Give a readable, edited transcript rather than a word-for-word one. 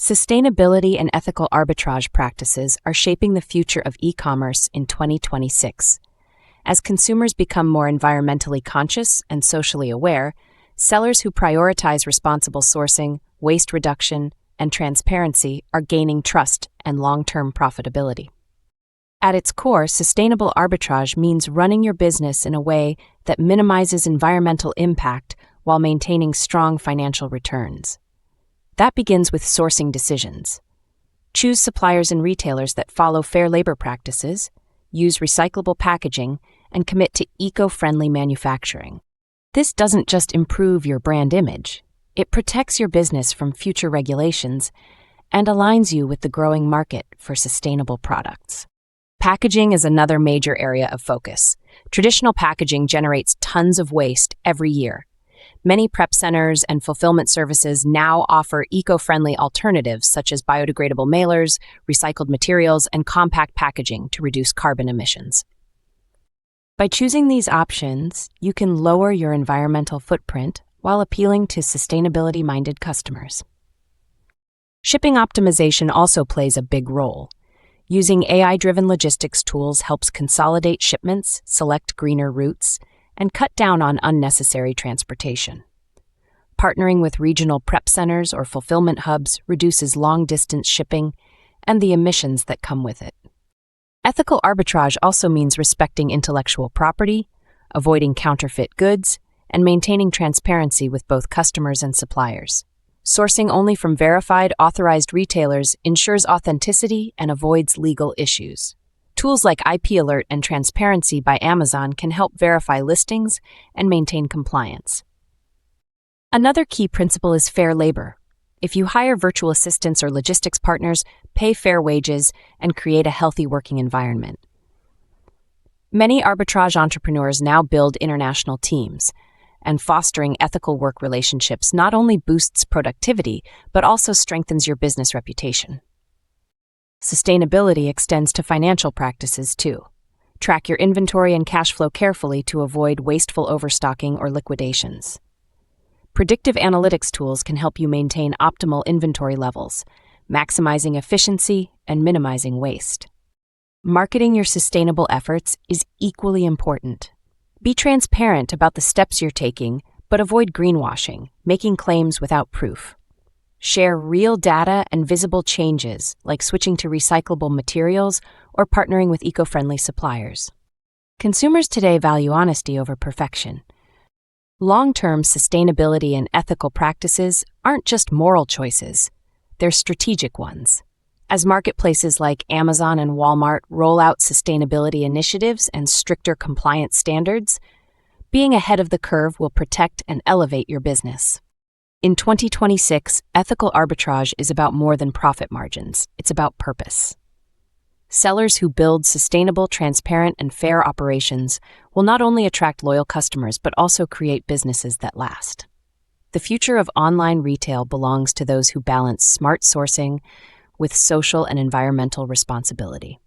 Sustainability and ethical arbitrage practices are shaping the future of e-commerce in 2026. As consumers become more environmentally conscious and socially aware, sellers who prioritize responsible sourcing, waste reduction, and transparency are gaining trust and long-term profitability. At its core, sustainable arbitrage means running your business in a way that minimizes environmental impact while maintaining strong financial returns. That begins with sourcing decisions. Choose suppliers and retailers that follow fair labor practices, use recyclable packaging, and commit to eco-friendly manufacturing. This doesn't just improve your brand image, it protects your business from future regulations and aligns you with the growing market for sustainable products. Packaging is another major area of focus. Traditional packaging generates tons of waste every year. Many prep centers and fulfillment services now offer eco-friendly alternatives such as biodegradable mailers, recycled materials, and compact packaging to reduce carbon emissions. By choosing these options, you can lower your environmental footprint while appealing to sustainability-minded customers. Shipping optimization also plays a big role. Using AI-driven logistics tools helps consolidate shipments, select greener routes, and cut down on unnecessary transportation. Partnering with regional prep centers or fulfillment hubs reduces long-distance shipping and the emissions that come with it. Ethical arbitrage also means respecting intellectual property, avoiding counterfeit goods, and maintaining transparency with both customers and suppliers. Sourcing only from verified, authorized retailers ensures authenticity and avoids legal issues. Tools like IP Alert and Transparency by Amazon can help verify listings and maintain compliance. Another key principle is fair labor. If you hire virtual assistants or logistics partners, pay fair wages and create a healthy working environment. Many arbitrage entrepreneurs now build international teams, and fostering ethical work relationships not only boosts productivity, but also strengthens your business reputation. Sustainability extends to financial practices too. Track your inventory and cash flow carefully to avoid wasteful overstocking or liquidations. Predictive analytics tools can help you maintain optimal inventory levels, maximizing efficiency and minimizing waste. Marketing your sustainable efforts is equally important. Be transparent about the steps you're taking, but avoid greenwashing, making claims without proof. Share real data and visible changes, like switching to recyclable materials or partnering with eco-friendly suppliers. Consumers today value honesty over perfection. Long-term sustainability and ethical practices aren't just moral choices, they're strategic ones. As marketplaces like Amazon and Walmart roll out sustainability initiatives and stricter compliance standards, being ahead of the curve will protect and elevate your business. In 2026, ethical arbitrage is about more than profit margins. It's about purpose. Sellers who build sustainable, transparent, and fair operations will not only attract loyal customers, but also create businesses that last. The future of online retail belongs to those who balance smart sourcing with social and environmental responsibility.